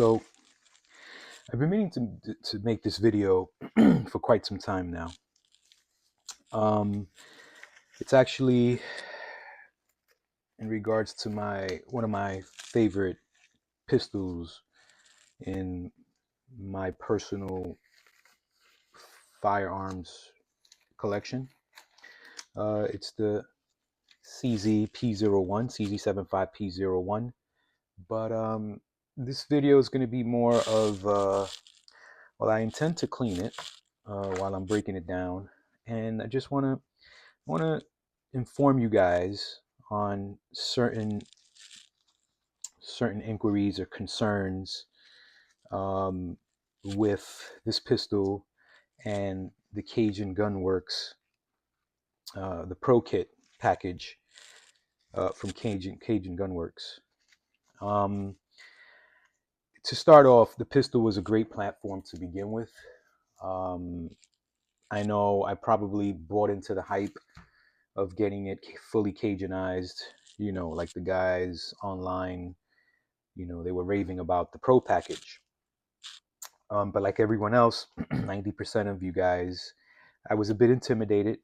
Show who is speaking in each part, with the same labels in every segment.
Speaker 1: So I've been meaning to make this video for quite some time now. It's actually in regards to one of my favorite pistols in my personal firearms collection. It's the CZ CZ75 P01. But this video is going to be more of well, I intend to clean it while I'm breaking it down, and I just want to inform you guys on certain inquiries or concerns with this pistol and the Cajun Gunworks, the Pro Kit package from Cajun Gunworks. To start off, the pistol was a great platform to begin with. I know I probably bought into the hype of getting it fully Cajunized, like the guys online, they were raving about the Pro package. But like everyone else, 90% of you guys, I was a bit intimidated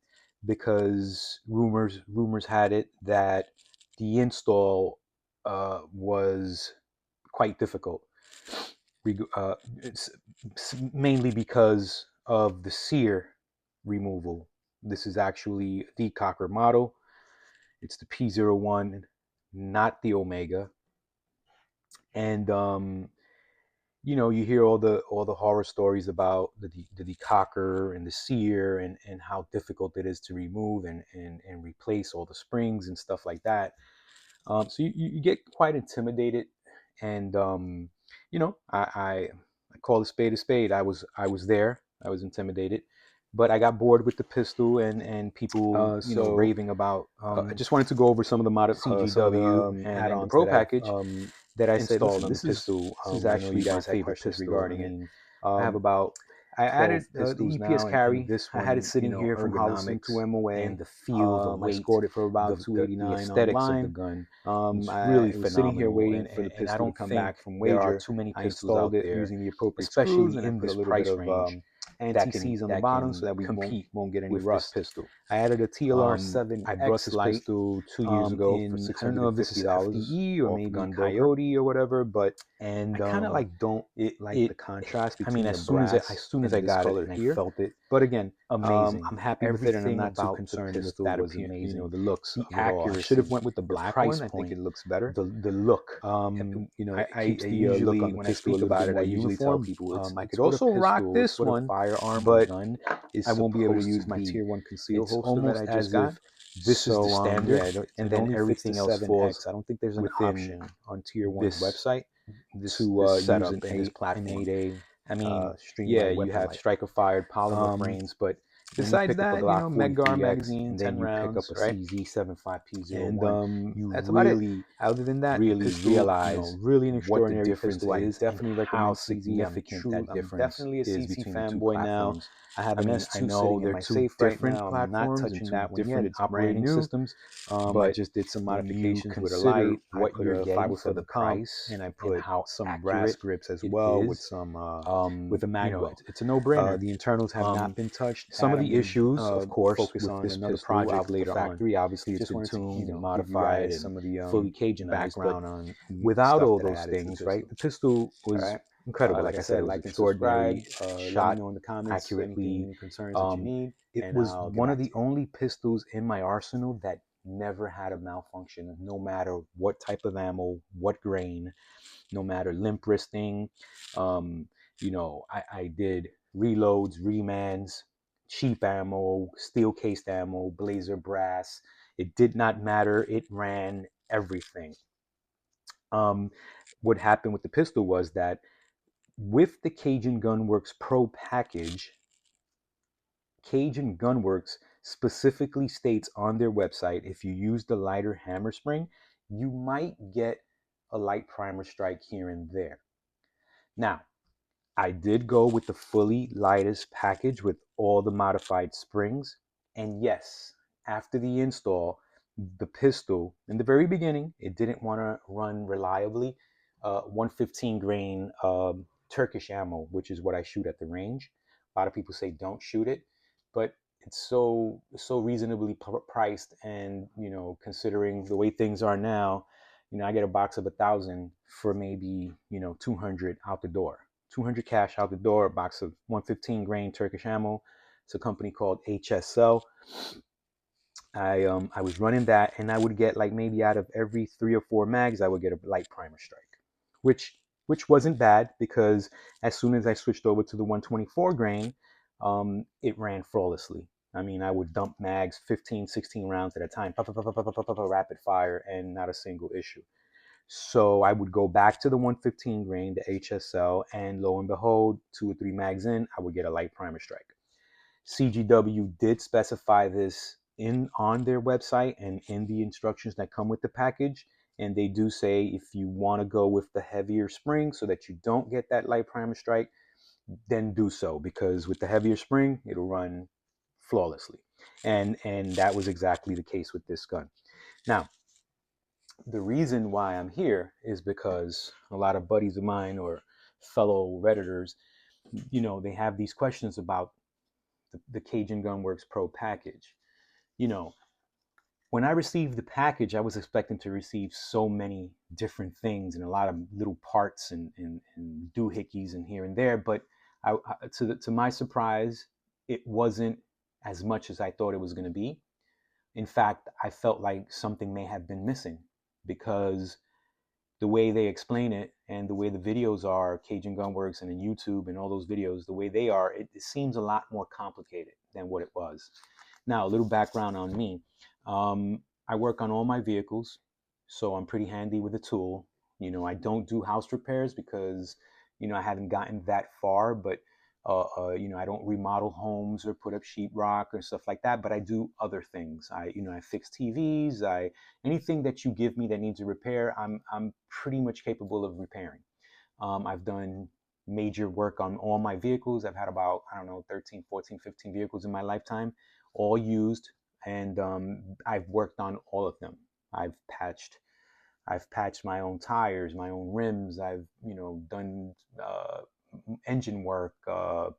Speaker 1: because rumors had it that the install was quite difficult. It's mainly because of the sear removal. This is actually a decocker model. It's the P01, not the Omega. And you hear all the horror stories about the decocker and the sear and how difficult it is to remove and replace all the springs and stuff like that. So you get quite intimidated, and I call a spade. I was there. I was intimidated, but I got bored with the pistol and people raving about. I just wanted to go over some of the CGW and the Pro package that I said, listen, this is actually my favorite pistol regarding it. I have about I added the EPS carry. This one, I had it sitting here from Holliston to MOA, and the feel, the weight, I scored it for about 289 the aesthetics online. Of the gun. It's really phenomenal. Sitting here waiting for the pistol to come back from wager. There are too many pistols out there using the appropriate screws, and in this price range anti-seize on the bottom so that we won't get any rust. Pistol. I added a TLR7. I brought this pistol 2 years ago for $650. I don't know if this is FDE or maybe Coyote or whatever, but I kind of don't like the contrast between the brass. As soon as I got it and I felt it. But again, amazing. I'm happy with it, and I'm not too concerned with that appearance. The looks, the accuracy. I should have went with the black one. I think it looks better. The look. I usually when I speak about it, I usually tell people I could also rock this one, but I won't be able to use my Tier 1 conceal holster that I just got. This is the standard, and then everything else falls. I don't think there's an option on Tier 1's website to use this platform. I mean, you have striker-fired polymer frames, but besides that, Medgar magazine, and then you pick up a CZ75 P01. You that's really, other than that, really realize really an extraordinary pistol is. Definitely recommend how significant that difference is between the two platforms. I have an S2 sitting in my safe right now. I'm not touching that one yet. It's operating systems, but I just did some modifications with a light. What you're getting for the price, and I put some brass grips as well with some with a magwell. It's a no-brainer. The internals have not been touched. Some of the issues, of course, focus on another project later on. Obviously, it's been tuned and modified, and some of the fully Cajun background on. Without all those things, right? The pistol was incredible. Like I said, it was extraordinary. Shot in the comments accurately. Concerns that you need. It was one of the only pistols in my arsenal that never had a malfunction, no matter what type of ammo, what grain, no matter limp wristing. I did reloads, remans, cheap ammo, steel cased ammo, blazer brass. It did not matter. It ran everything. What happened with the pistol was that with the Cajun Gunworks Pro package, Cajun Gunworks specifically states on their website, if you use the lighter hammer spring, you might get a light primer strike here and there. Now, I did go with the fully lightest package with all the modified springs. And yes, after the install, the pistol, in the very beginning, it didn't want to run reliably. 115 grain Turkish ammo, which is what I shoot at the range. A lot of people say don't shoot it, but it's so reasonably priced, and considering the way things are now, I get a box of 1,000 for maybe 200 out the door. 200 cash out the door, a box of 115 grain Turkish ammo. It's a company called HSL. I was running that, and I would get like maybe out of every 3 or 4 mags, I would get a light primer strike, which wasn't bad, because as soon as I switched over to the 124 grain, it ran flawlessly. I mean, I would dump mags 15, 16 rounds at a time, rapid fire, and not a single issue. So I would go back to the 115 grain, the HSL, and lo and behold, 2 or 3 mags in, I would get a light primer strike. CGW did specify this in on their website and in the instructions that come with the package. And they do say if you want to go with the heavier spring so that you don't get that light primer strike, then do so, because with the heavier spring, it'll run flawlessly. And that was exactly the case with this gun. Now, the reason why I'm here is because a lot of buddies of mine or fellow Redditors, they have these questions about the Cajun Gunworks Pro package. You know, when I received the package, I was expecting to receive so many different things and a lot of little parts and doohickeys and here and there. But to my surprise, it wasn't as much as I thought it was going to be. In fact, I felt like something may have been missing, because the way they explain it and the way the videos are, Cajun Gunworks and in YouTube and all those videos, the way they are, it seems a lot more complicated than what it was. Now, a little background on me. I work on all my vehicles, so I'm pretty handy with a tool. I don't do house repairs because, I haven't gotten that far, but, I don't remodel homes or put up sheetrock or stuff like that, but I do other things. I fix TVs. Anything that you give me that needs a repair, I'm pretty much capable of repairing. I've done major work on all my vehicles. I've had about, I don't know, 13, 14, 15 vehicles in my lifetime, all used, and I've worked on all of them. I've patched I've patched my own tires, my own rims. I've done engine work,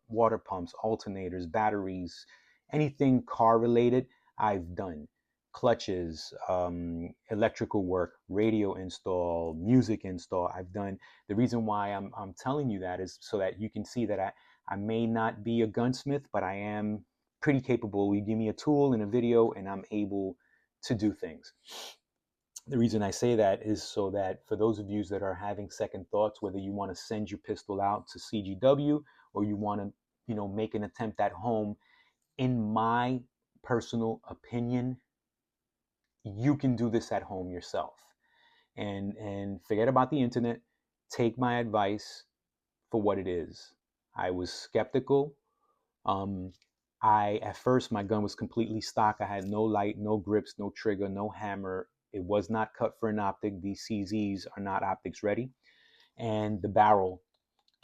Speaker 1: water pumps, alternators, batteries, anything car related. I've done clutches, electrical work, radio install, music install. I've done. The reason why I'm telling you that is so that you can see that I may not be a gunsmith, but I am pretty capable. You give me a tool and a video, and I'm able to do things. The reason I say that is so that for those of you that are having second thoughts, whether you want to send your pistol out to CGW or you want to, make an attempt at home, in my personal opinion, you can do this at home yourself. And forget about the internet. Take my advice for what it is. I was skeptical. At first, my gun was completely stock. I had no light, no grips, no trigger, no hammer. It was not cut for an optic. These CZs are not optics ready. And the barrel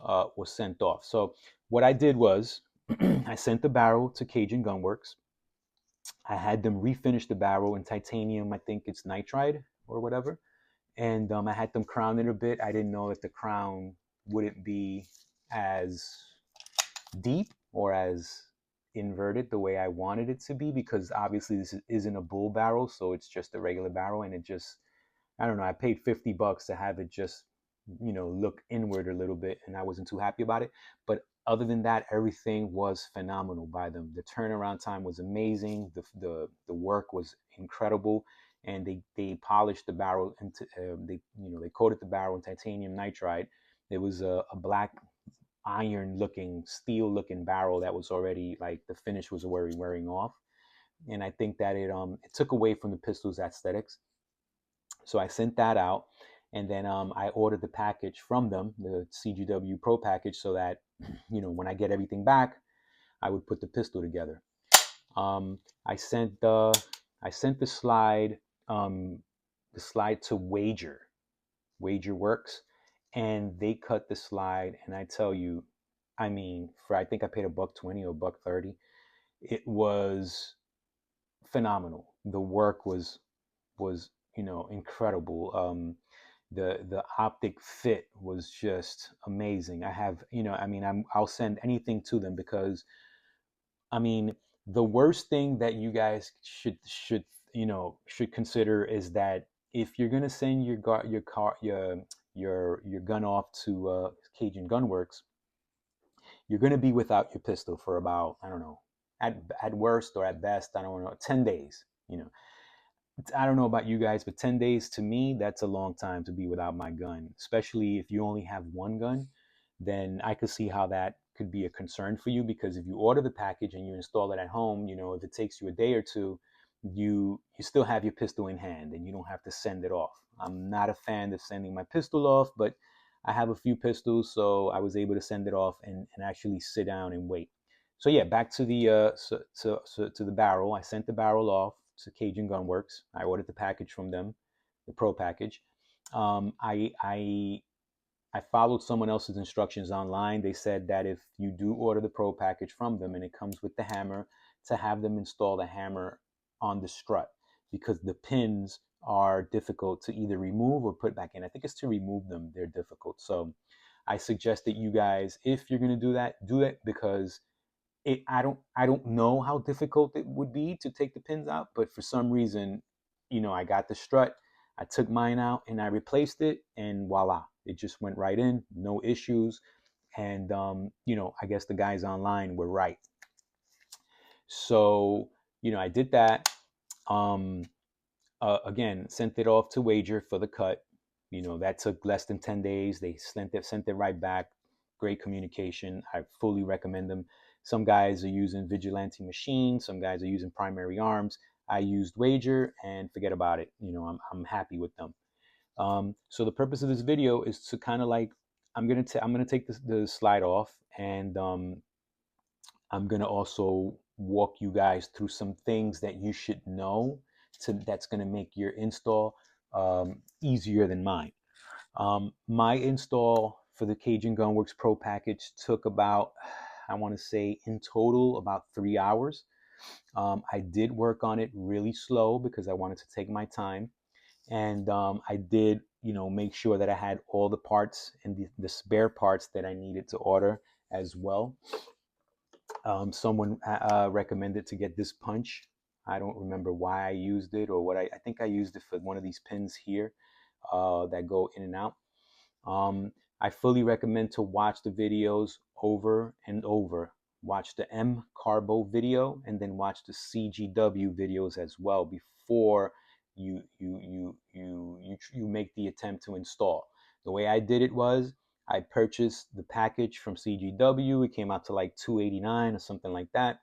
Speaker 1: was sent off. So what I did was I sent the barrel to Cajun Gunworks. I had them refinish the barrel in titanium. I think it's nitride or whatever. And I had them crown it a bit. I didn't know that the crown wouldn't be as deep or as inverted the way I wanted it to be, because obviously this isn't a bull barrel, so it's just a regular barrel, and it just, I don't know, I paid $50 to have it just, look inward a little bit, and I wasn't too happy about it. But other than that, everything was phenomenal by them. The turnaround time was amazing. The work was incredible, and they polished the barrel into they coated the barrel in titanium nitride. It was a black iron looking, steel looking barrel that was already, like, the finish was already wearing off. And I think that it took away from the pistol's aesthetics. So I sent that out, and then I ordered the package from them, the CGW Pro package, so that when I get everything back, I would put the pistol together. I sent the slide to Wager Works, and they cut the slide. And I tell you, I mean, I think I paid $120 or $130. It was phenomenal. The work was incredible. The optic fit was just amazing. I have, I mean, I'll send anything to them because, I mean, the worst thing that you guys should consider is that if you're gonna send your gun off to Cajun Gunworks, you're gonna be without your pistol for about, I don't know, at worst or at best, I don't know, 10 days. I don't know about you guys, but 10 days to me, that's a long time to be without my gun, especially if you only have one gun. Then I could see how that could be a concern for you, because if you order the package and you install it at home, if it takes you a day or two, you still have your pistol in hand and you don't have to send it off. I'm not a fan of sending my pistol off, but I have a few pistols, so I was able to send it off and actually sit down and wait. So yeah, back to the to the barrel. I sent the barrel off to Cajun Gunworks. I ordered the package from them, the pro package. I followed someone else's instructions online. They said that if you do order the pro package from them and it comes with the hammer, to have them install the hammer on the strut, because the pins are difficult to either remove or put back in. I think it's to remove them, they're difficult. So I suggest that you guys, if you're going to do it, because I don't know how difficult it would be to take the pins out, but for some reason, I got the strut, I took mine out and I replaced it, and voila, it just went right in, no issues. And I guess the guys online were right. So I did that. Um, Again, sent it off to Wager for the cut. That took less than 10 days. They sent it right back. Great communication. I fully recommend them. Some guys are using Vigilante Machine. Some guys are using Primary Arms. I used Wager, and forget about it. I'm happy with them. So the purpose of this video is to kind of like, I'm gonna take the slide off, and I'm gonna also walk you guys through some things that you should know that's gonna make your install easier than mine. My install for the Cajun Gunworks Pro package took about, I want to say in total, about 3 hours. I did work on it really slow because I wanted to take my time, and I did, make sure that I had all the parts and the spare parts that I needed to order as well. Someone recommended to get this punch. I don't remember why I used it or what. I think I used it for one of these pins here that go in and out. I fully recommend to watch the videos over and over. Watch the M Carbo video and then watch the CGW videos as well before you make the attempt to install. The way I did it was I purchased the package from CGW. It came out to like $289 or something like that.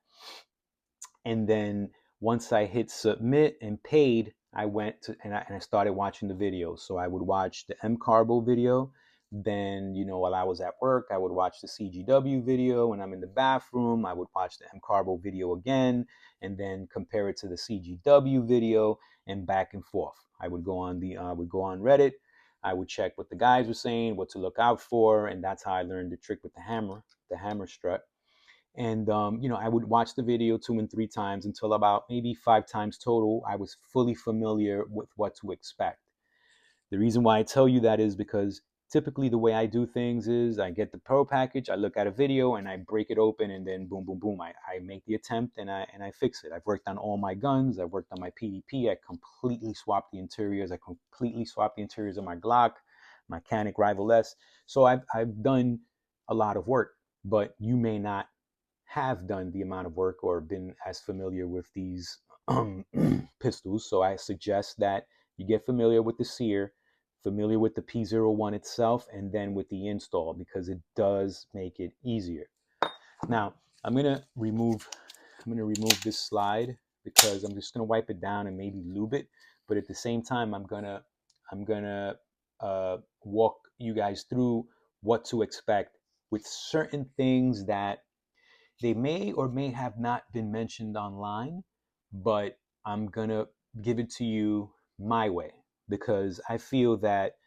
Speaker 1: And then once I hit submit and paid, I went to and I started watching the videos. So I would watch the M Carbo video. Then, while I was at work, I would watch the CGW video. When I'm in the bathroom, I would watch the M Carbo video again, and then compare it to the CGW video, and back and forth. I would go on Reddit. I would check what the guys were saying, what to look out for, and that's how I learned the trick with the hammer strut. And I would watch the video 2 and 3 times until about maybe 5 times total I was fully familiar with what to expect. The reason why I tell you that is because typically the way I do things is I get the pro package, I look at a video, and I break it open, and then boom, boom, boom, I make the attempt, and I fix it. I've worked on all my guns. I've worked on my PDP. I completely swapped the interiors. I completely swapped the interiors of my Glock, my Canic Rival S. So I've done a lot of work, but you may not have done the amount of work or been as familiar with these pistols. So I suggest that you get familiar with the sear, familiar with the P01 itself, and then with the install, because it does make it easier. Now I'm gonna remove this slide because I'm just gonna wipe it down and maybe lube it. But at the same time, I'm gonna walk you guys through what to expect with certain things that they may or may have not been mentioned online, but I'm going to give it to you my way, because I feel that,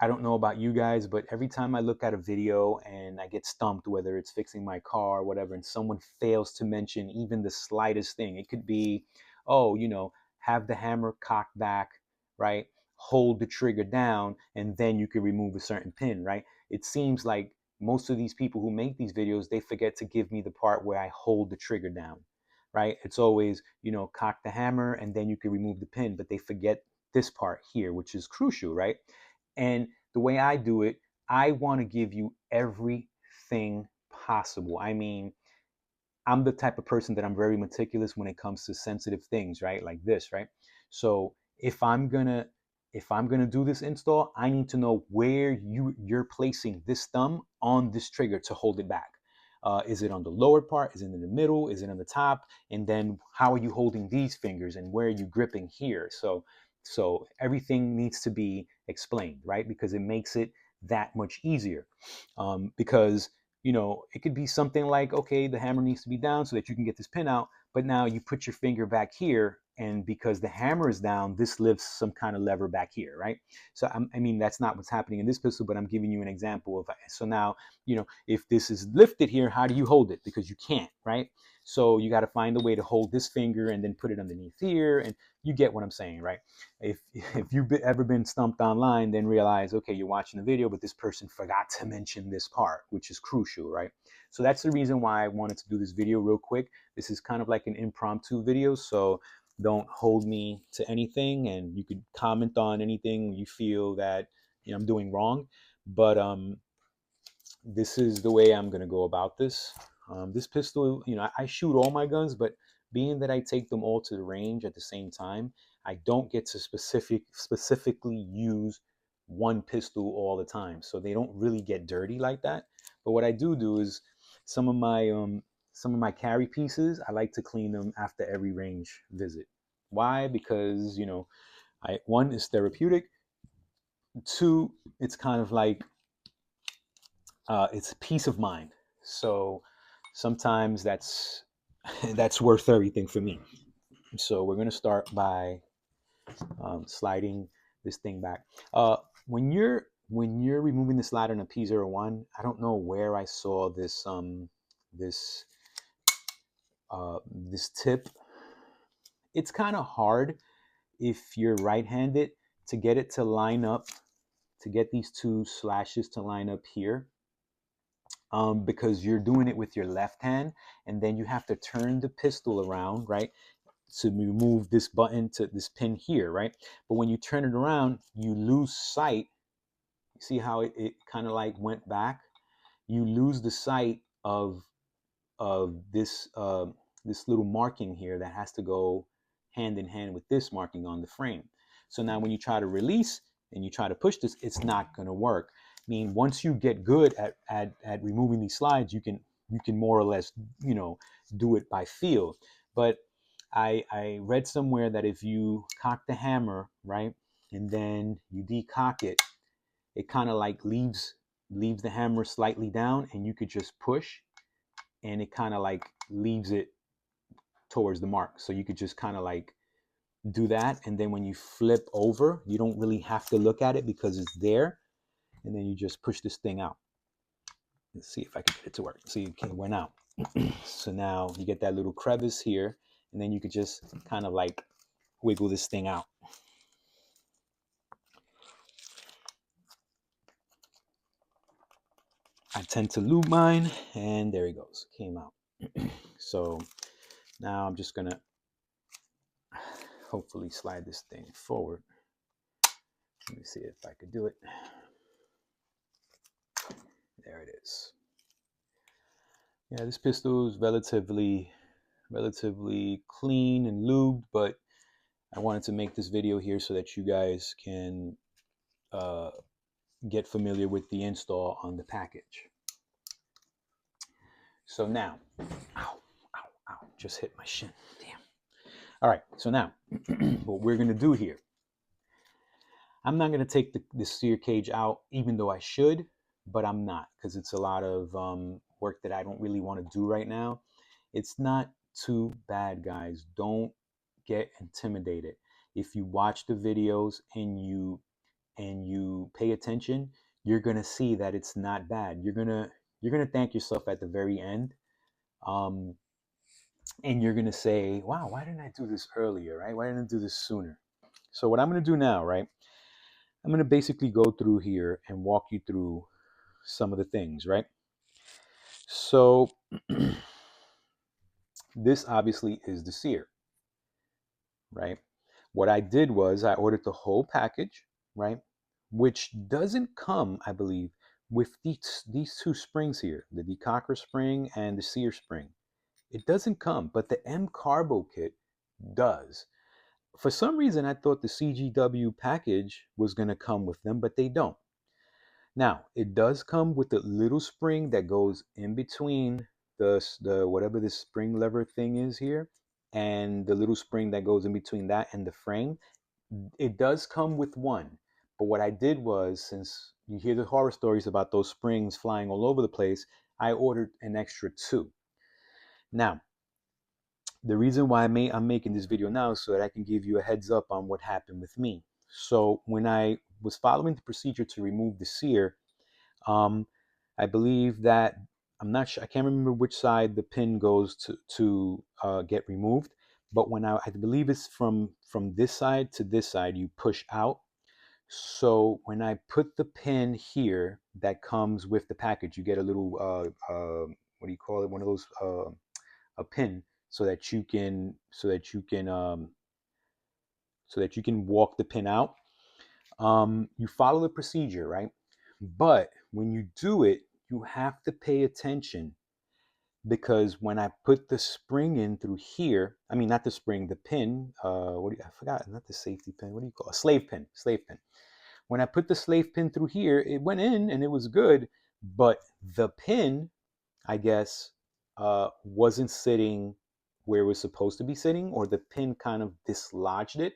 Speaker 1: I don't know about you guys, but every time I look at a video and I get stumped, whether it's fixing my car or whatever, and someone fails to mention even the slightest thing, it could be, oh, have the hammer cocked back, right? hold the trigger down and then you can remove a certain pin, right? It seems like most of these people who make these videos, they forget to give me the part where I hold the trigger down, right? It's always, cock the hammer and then you can remove the pin, but they forget this part here, which is crucial, right? And the way I do it, I want to give you everything possible. I mean, I'm the type of person that I'm very meticulous when it comes to sensitive things, right? Like this, right? So if I'm gonna do this install, I need to know where you're placing this thumb on this trigger to hold it back. Is it on the lower part? Is it in the middle? Is it on the top? And then how are you holding these fingers and where are you gripping here? So everything needs to be explained, right? Because it makes it that much easier. Because it could be something like, okay, the hammer needs to be down so that you can get this pin out, but now you put your finger back here, and because the hammer is down, this lifts some kind of lever back here, right? So I mean, that's not what's happening in this pistol, but I'm giving you an example of, so now, if this is lifted here, how do you hold it? Because you can't, right? So you got to find a way to hold this finger and then put it underneath here, and you get what I'm saying, right? If you've ever been stumped online, then realize, okay, you're watching the video, but this person forgot to mention this part, which is crucial, right? So that's the reason why I wanted to do this video real quick. This is kind of like an impromptu video, so don't hold me to anything, and you could comment on anything you feel that I'm doing wrong. But this is the way I'm going to go about this. This pistol, I shoot all my guns, but being that I take them all to the range at the same time, I don't get to specifically use one pistol all the time. So they don't really get dirty like that. But what I do is some of my carry pieces, I like to clean them after every range visit. Why? Because, one is therapeutic. Two, it's kind of like it's peace of mind. So sometimes that's that's worth everything for me. So we're gonna start by sliding this thing back. When you're removing the slider in a P01, I don't know where I saw this this tip. It's kind of hard if you're right-handed to get it to line up, to get these two slashes to line up here. Because you're doing it with your left hand, and then you have to turn the pistol around, right, to remove this button to this pin here, right? But when you turn it around, you lose sight. You see how it kind of like went back? You lose the sight of this little marking here that has to go hand in hand with this marking on the frame. So now when you try to release and you try to push this, it's not going to work. I mean, once you get good at removing these slides, you can more or less do it by feel. But I read somewhere that if you cock the hammer, right, and then you decock it, it kind of like leaves the hammer slightly down, and you could just push, and it kind of like leaves it towards the mark. So you could just kind of like do that, and then when you flip over, you don't really have to look at it because it's there, and then you just push this thing out. Let's see if I can get it to work. See, it went out. So now you get that little crevice here, and then you could just kind of like wiggle this thing out. I tend to lube mine, and there he goes, came out. So now I'm just gonna hopefully slide this thing forward. Let me see if I could do it. There it is. Yeah, this pistol is relatively clean and lubed, but I wanted to make this video here so that you guys can get familiar with the install on the package. So now, ow, just hit my shin, damn. All right, so now what we're gonna do here, I'm not gonna take the steer cage out, even though I should, but I'm not, because it's a lot of work that I don't really want to do right now. It's not too bad, guys. Don't get intimidated. If you watch the videos and you pay attention, you're gonna see that it's not bad. You're gonna thank yourself at the very end, and you're gonna say, "Wow, why didn't I do this earlier? Right? Why didn't I do this sooner?" So what I'm gonna do now, right? I'm going to basically go through here and walk you through some of the things, right? So this obviously is the sear, right? What I did was I ordered the whole package, right? Which doesn't come, I believe, with these two springs here, the decocker spring and the sear spring. It doesn't come, but the M Carbo kit does. For some reason, I thought the CGW package was going to come with them, but they don't. Now, it does come with a little spring that goes in between the whatever this spring lever thing is here, and the little spring that goes in between that and the frame. It does come with one. But what I did was, since you hear the horror stories about those springs flying all over the place, I ordered an extra two. Now, the reason why I'm making this video now is so that I can give you a heads up on what happened with me. So when I was following the procedure to remove the sear, um, I believe that I'm not sure. I can't remember which side the pin goes to get removed. But when I believe it's from this side to this side, you push out. So when I put the pin here that comes with the package, you get a little what do you call it? One of those a pin so that you can walk the pin out. You follow the procedure, right? But when you do it, you have to pay attention, because when I put the spring in through here, I mean, not the spring, the pin, I forgot, not the safety pin, what do you call it? A slave pin. When I put the slave pin through here, it went in and it was good, but the pin, I guess, wasn't sitting where it was supposed to be sitting, or the pin kind of dislodged it.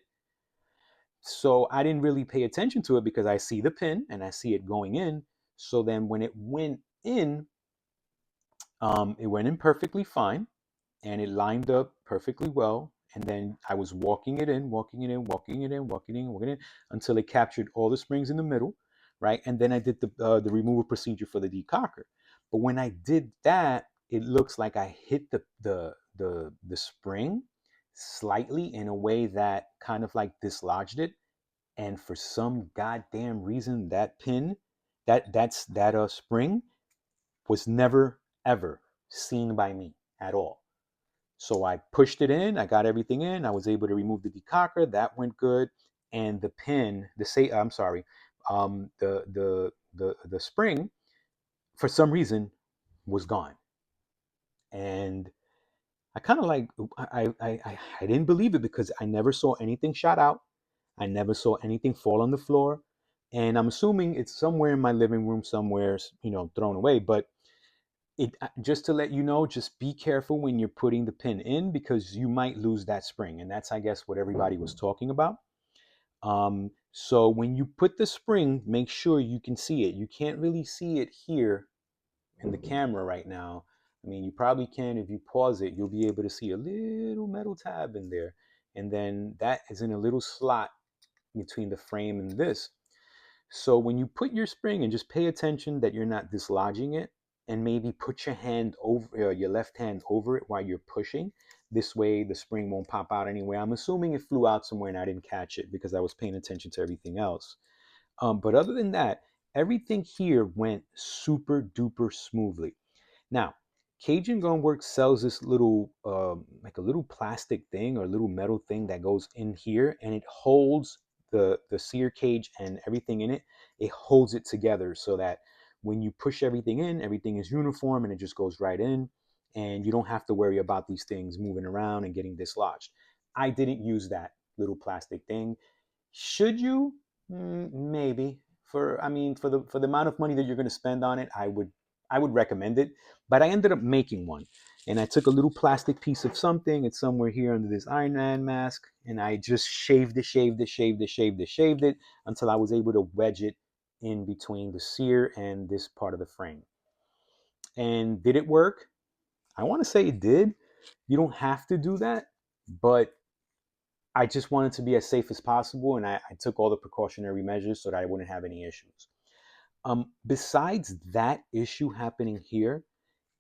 Speaker 1: So I didn't really pay attention to it because I see the pin and I see it going in. So then when it went in, it went in perfectly fine, and it lined up perfectly well. And then I was walking it in, walking it in, walking it in, walking it in, walking it in, until it captured all the springs in the middle, right? And then I did the removal procedure for the decocker. But when I did that, it looks like I hit the spring slightly in a way that kind of like dislodged it. And for some goddamn reason, that pin, that spring, was never ever seen by me at all. So I pushed it in, I got everything in, I was able to remove the decocker, that went good, and the pin, the spring, for some reason, was gone. And I kind of like, I didn't believe it, because I never saw anything shot out, I never saw anything fall on the floor, and I'm assuming it's somewhere in my living room, somewhere, thrown away. But just to let you know, just be careful when you're putting the pin in, because you might lose that spring, and that's, I guess, what everybody was talking about. So when you put the spring, make sure you can see it. You can't really see it here in the camera right now. I mean, you probably can if you pause it. You'll be able to see a little metal tab in there, and then that is in a little slot between the frame and this. So when you put your spring in, just pay attention that you're not dislodging it, and maybe put your hand over your left hand over it while you're pushing. This way the spring won't pop out anyway. I'm assuming it flew out somewhere and I didn't catch it because I was paying attention to everything else. But other than that, everything here went super duper smoothly. Now, Cajun Gunworks sells this little, like a little plastic thing or a little metal thing that goes in here, and it holds the sear cage and everything in it. It holds it together so that when you push everything in, everything is uniform and it just goes right in, and you don't have to worry about these things moving around and getting dislodged. I didn't use that little plastic thing. Should you? Maybe. For the amount of money that you're going to spend on it, I would recommend it. But I ended up making one, and I took a little plastic piece of something. It's somewhere here under this Iron Man mask, and I just shaved it until I was able to wedge it in between the sear and this part of the frame. And did it work? I want to say it did. You don't have to do that, but I just wanted to be as safe as possible, and I took all the precautionary measures so that I wouldn't have any issues. Besides that issue happening here,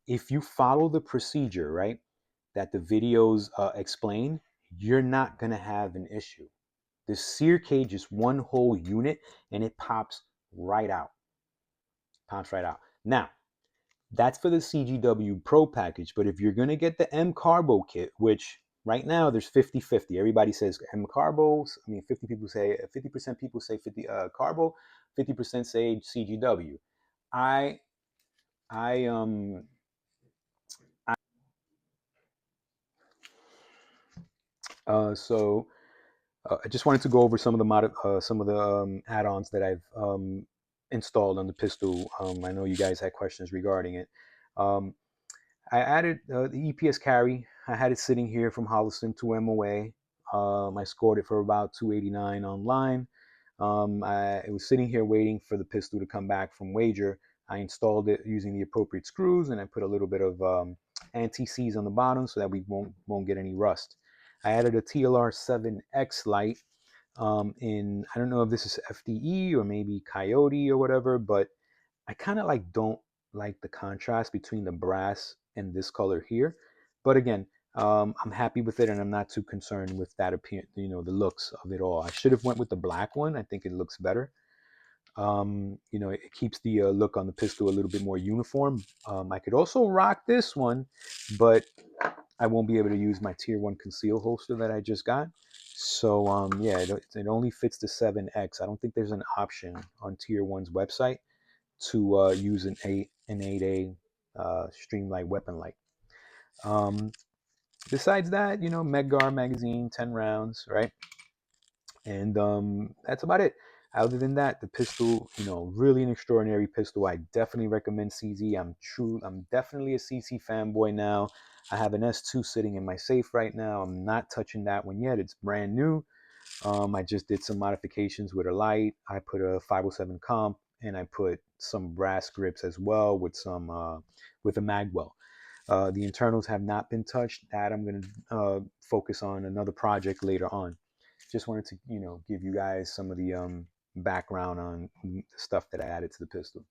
Speaker 1: if you follow the procedure, right, that the videos explain, you're not going to have an issue. The sear cage is one whole unit and it pops right out. Pops right out. Now, that's for the CGW Pro package, but if you're going to get the M Carbo kit, which right now there's 50-50. Everybody says M Carbo. I mean, 50% people say 50 Carbo, 50% say CGW. I I so I just wanted to go over some of the add-ons that I've installed on the pistol. I know you guys had questions regarding it. Um, I added the EPS carry. I had it sitting here from Holliston to MOA. I scored it for about 289 online. It was sitting here waiting for the pistol to come back from Wager. I installed it using the appropriate screws, and I put a little bit of anti-seize on the bottom so that we won't get any rust. I added a TLR 7X light in, I don't know if this is FDE or maybe Coyote or whatever, but I kind of don't like the contrast between the brass and this color here. But again, I'm happy with it, and I'm not too concerned with that appearance, the looks of it all. I should have went with the black one. I think it looks better. It keeps the look on the pistol a little bit more uniform. I could also rock this one, but I won't be able to use my tier 1 conceal holster that I just got. So yeah, it only fits the 7X. I don't think there's an option on tier 1's website to use an 8A Streamlight weapon light. Besides that, Medgar magazine, 10 rounds, right? And that's about it. Other than that, the pistol, really an extraordinary pistol. I definitely recommend CZ. I'm definitely a CC fanboy now. I have an S2 sitting in my safe right now. I'm not touching that one yet. It's brand new. I just did some modifications with a light. I put a 507 comp, and I put some brass grips as well with with a magwell. The internals have not been touched. That I'm going to focus on another project later on. Just wanted to, give you guys some of the background on the stuff that I added to the pistol.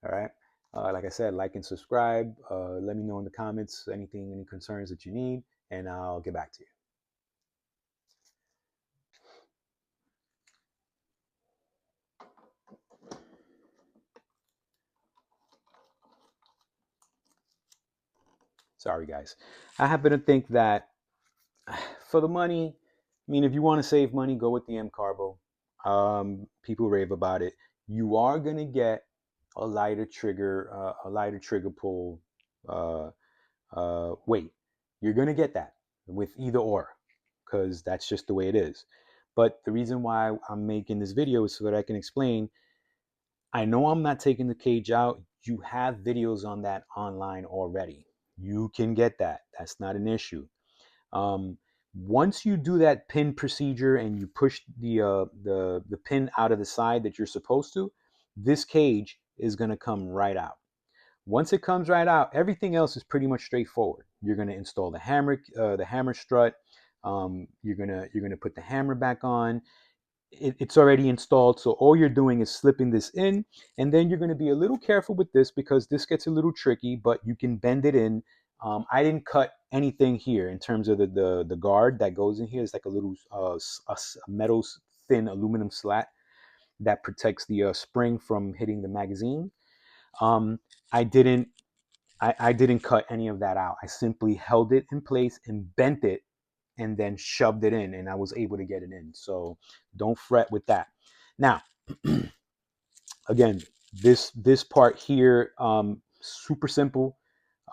Speaker 1: All right. Like I said, like and subscribe. Let me know in the comments any concerns that you need, and I'll get back to you. Sorry, guys. I happen to think that for the money, I mean, if you want to save money, go with the M Carbo. People rave about it. You are gonna get a lighter trigger pull weight. You're gonna get that with either or, because that's just the way it is. But the reason why I'm making this video is so that I can explain. I know I'm not taking the cage out. You have videos on that online already. You can get that. That's not an issue. Um, Once you do that pin procedure and you push the pin out of the side that you're supposed to, this cage is going to come right out. Once it comes right out, everything else is pretty much straightforward. You're going to install the hammer strut. You're gonna put the hammer back on. It's already installed, so all you're doing is slipping this in, and then you're going to be a little careful with this because this gets a little tricky, but you can bend it in. I didn't cut anything here in terms of the guard that goes in here. It's like a little a metal thin aluminum slat that protects the spring from hitting the magazine. I didn't I didn't cut any of that out. I simply held it in place and bent it and then shoved it in, and I was able to get it in. So don't fret with that. Now, again, this part here, super simple.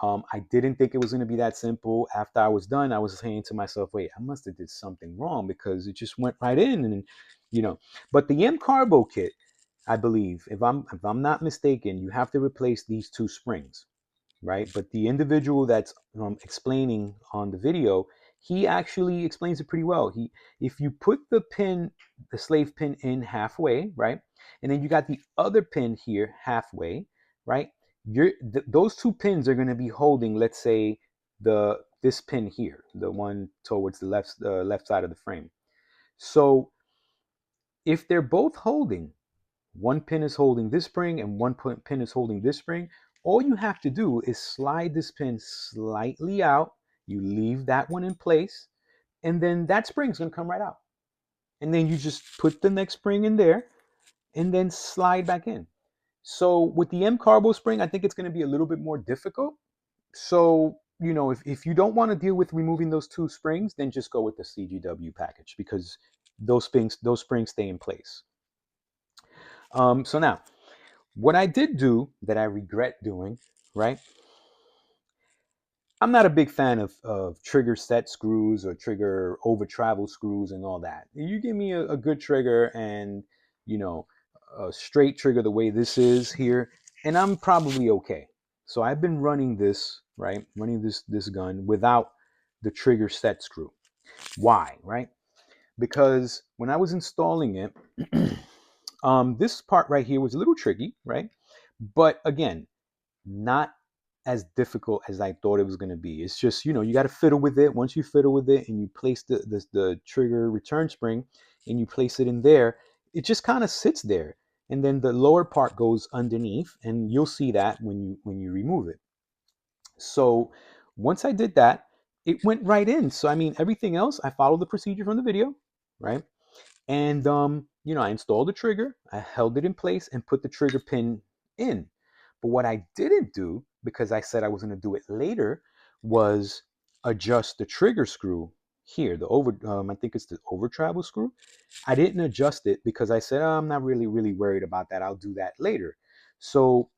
Speaker 1: I didn't think it was going to be that simple. After I was done, I was saying to myself, wait, I must have did something wrong because it just went right in, and But the M Carbo kit, I believe, if I'm not mistaken, you have to replace these two springs, right? But the individual that's explaining on the video, he actually explains it pretty well. If you put the slave pin in halfway, right, and then you got the other pin here halfway, right, those two pins are going to be holding, let's say, this pin here, the one towards the left side of the frame. So if they're both holding, one pin is holding this spring and one pin is holding this spring, all you have to do is slide this pin slightly out. You leave that one in place, and then that spring is going to come right out. and then you just put the next spring in there and then slide back in. So with the M Carbo spring, I think it's going to be a little bit more difficult. So, if you don't want to deal with removing those two springs, then just go with the CGW package because those springs stay in place. So now, what I did do that I regret doing, right? I'm not a big fan of trigger set screws or trigger over travel screws and all that. You give me a good trigger and, you know, a straight trigger the way this is here, and I'm probably okay. So I've been running this, right? Running this gun without the trigger set screw. Why, right? Because when I was installing it, this part right here was a little tricky, right? But again, not as difficult as I thought it was going to be. It's just, you got to fiddle with it. Once you fiddle with it and you place the trigger return spring and you place it in there, it just kind of sits there. And then the lower part goes underneath, and you'll see that when you remove it. So once I did that, it went right in. So I mean, everything else, I followed the procedure from the video, right? And I installed the trigger, I held it in place and put the trigger pin in. But what I didn't do, because I said I was going to do it later, was adjust the trigger screw here. I think it's the over travel screw. I didn't adjust it because I said, I'm not really worried about that. I'll do that later. So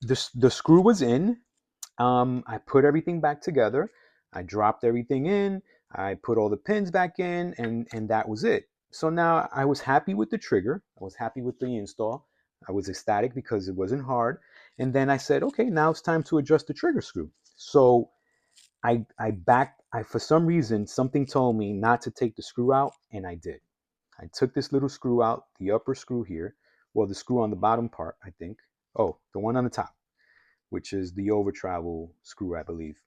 Speaker 1: the screw was in. I put everything back together. I dropped everything in. I put all the pins back in, and that was it. So now I was happy with the trigger. I was happy with the install. I was ecstatic because it wasn't hard. And then I said, okay, now it's time to adjust the trigger screw. So I for some reason something told me not to take the screw out, and I did. I took this little screw out, the upper screw here. Well, the screw on the bottom part, I think. Oh, the one on the top, which is the over travel screw, I believe.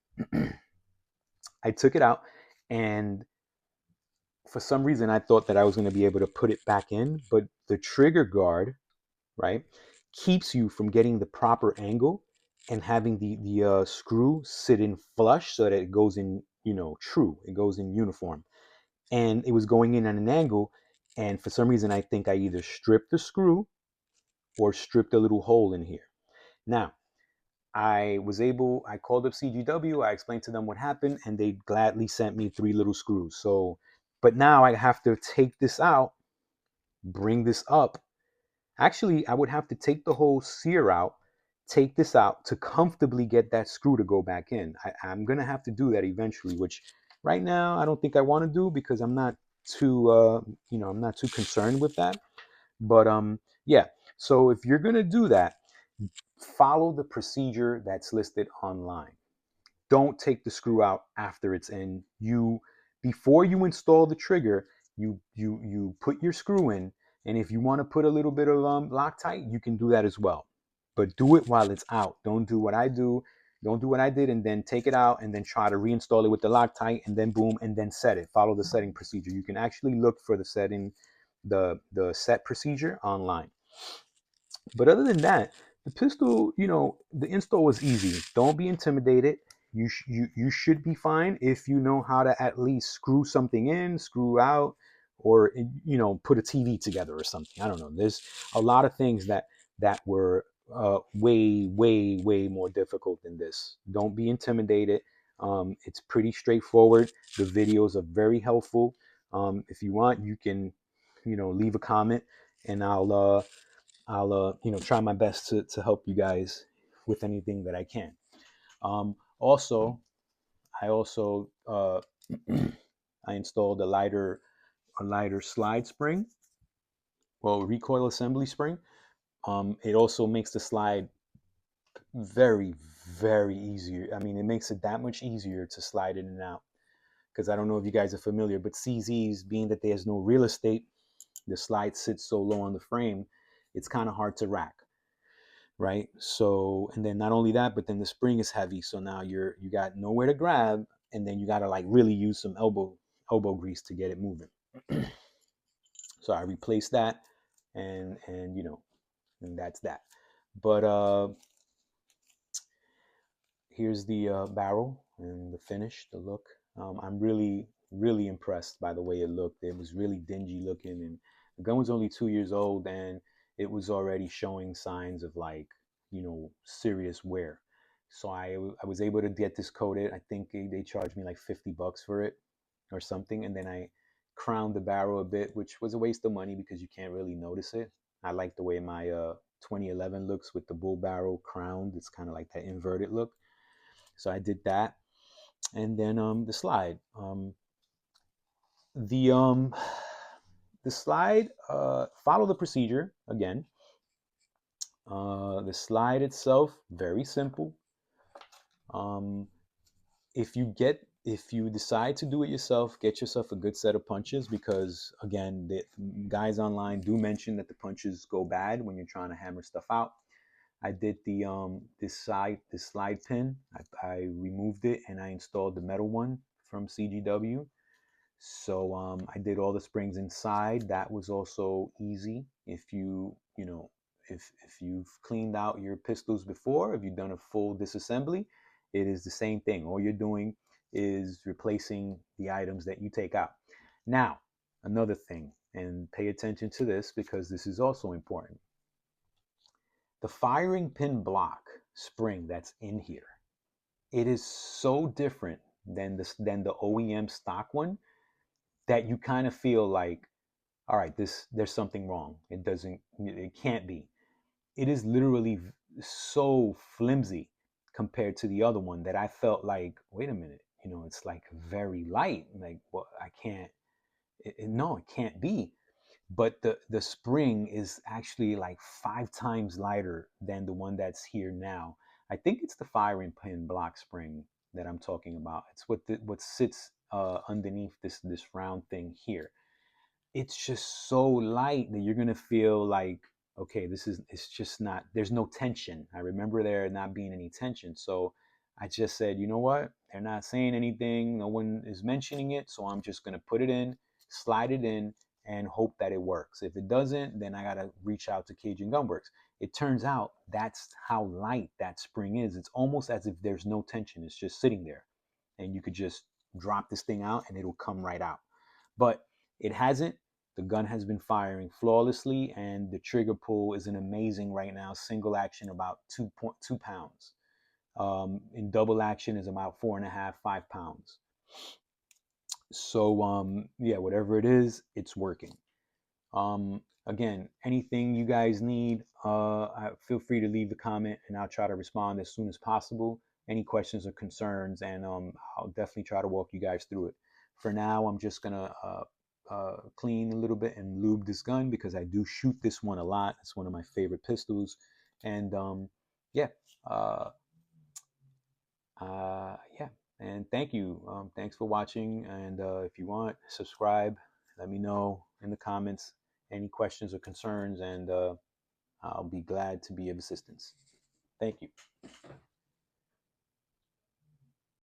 Speaker 1: I took it out, and for some reason, I thought that I was going to be able to put it back in, but the trigger guard, right, keeps you from getting the proper angle and having the screw sit in flush so that it goes in, true. It goes in uniform. And it was going in at an angle, and for some reason, I think I either stripped the screw or stripped a little hole in here. Now, I called up CGW, I explained to them what happened, and they gladly sent me 3 little screws. So, but now I have to take this out, bring this up. Actually, I would have to take the whole sear out, take this out to comfortably get that screw to go back in. I'm going to have to do that eventually, which right now I don't think I want to do because I'm not I'm not too concerned with that. But yeah. So if you're going to do that, follow the procedure that's listed online. Don't take the screw out after it's in. Before you install the trigger, you put your screw in, and if you want to put a little bit of Loctite, you can do that as well. But do it while it's out. Don't do what I do. Don't do what I did and then take it out and then try to reinstall it with the Loctite and then boom and then set it. Follow the setting procedure. You can actually look for the set procedure online. But other than that, the pistol, the install was easy. Don't be intimidated. You should be fine if you know how to at least screw something in, screw out, or put a TV together or something. I don't know. There's a lot of things that were way more difficult than this. Don't be intimidated. It's pretty straightforward. The videos are very helpful. If you want, you can leave a comment, and I'll try my best to help you guys with anything that I can. Also, I also I installed a lighter slide spring, well, recoil assembly spring. It also makes the slide very, very easier. I mean, it makes it that much easier to slide in and out. Because I don't know if you guys are familiar, but CZs, being that there's no real estate, the slide sits so low on the frame, it's kind of hard to rack. Right. So, and then not only that, but then the spring is heavy. So now you got nowhere to grab, and then you got to like really use some elbow grease to get it moving. So I replaced that, and that's that. But here's the barrel and the finish, the look. I'm really really impressed by the way it looked. It was really dingy looking, and the gun was only 2 years old, and it was already showing signs of like, serious wear. So I was able to get this coated. I think they charged me like $50 for it or something, and then I crowned the barrel a bit, which was a waste of money because you can't really notice it. I like the way my 2011 looks with the bull barrel crowned. It's kind of like that inverted look. So I did that, and then the slide. The the slide, follow the procedure again. The slide itself, very simple. Um, if you decide to do it yourself, get yourself a good set of punches, because again, the guys online do mention that the punches go bad when you're trying to hammer stuff out. I did the this slide pin. I removed it and I installed the metal one from CGW. So I did all the springs inside. That was also easy. If if you've cleaned out your pistols before, if you've done a full disassembly, it is the same thing. All you're doing is replacing the items that you take out. Now, another thing, and pay attention to this because this is also important. The firing pin block spring that's in here, it is so different than the OEM stock one that you kind of feel like, all right, there's something wrong. It can't be. It is literally so flimsy compared to the other one that I felt like, wait a minute, it's like very light. Like, well, I can't. No, it can't be. But the spring is actually like 5 times lighter than the one that's here now. I think it's the firing pin block spring that I'm talking about. It's what sits underneath this round thing here. It's just so light that you're gonna feel like, okay, it's just not, there's no tension. I remember there not being any tension. So I just said, you know what? They're not saying anything, no one is mentioning it, so I'm just gonna put it in, slide it in, and hope that it works. If it doesn't, then I gotta reach out to Cajun Gunworks. It turns out that's how light that spring is. It's almost as if there's no tension. It's just sitting there, and you could just drop this thing out and it'll come right out. But it hasn't. The gun has been firing flawlessly, and the trigger pull is an amazing right now. Single action about 2.2 pounds. In double action is about 4.5, 5 pounds. So yeah, whatever it is, it's working. Again, anything you guys need, feel free to leave a comment and I'll try to respond as soon as possible. Any questions or concerns, and I'll definitely try to walk you guys through it. For now, I'm just gonna clean a little bit and lube this gun because I do shoot this one a lot. It's one of my favorite pistols, and yeah, uh, yeah. And thank you. Thanks for watching. And if you want, subscribe. Let me know in the comments any questions or concerns, and I'll be glad to be of assistance. Thank you.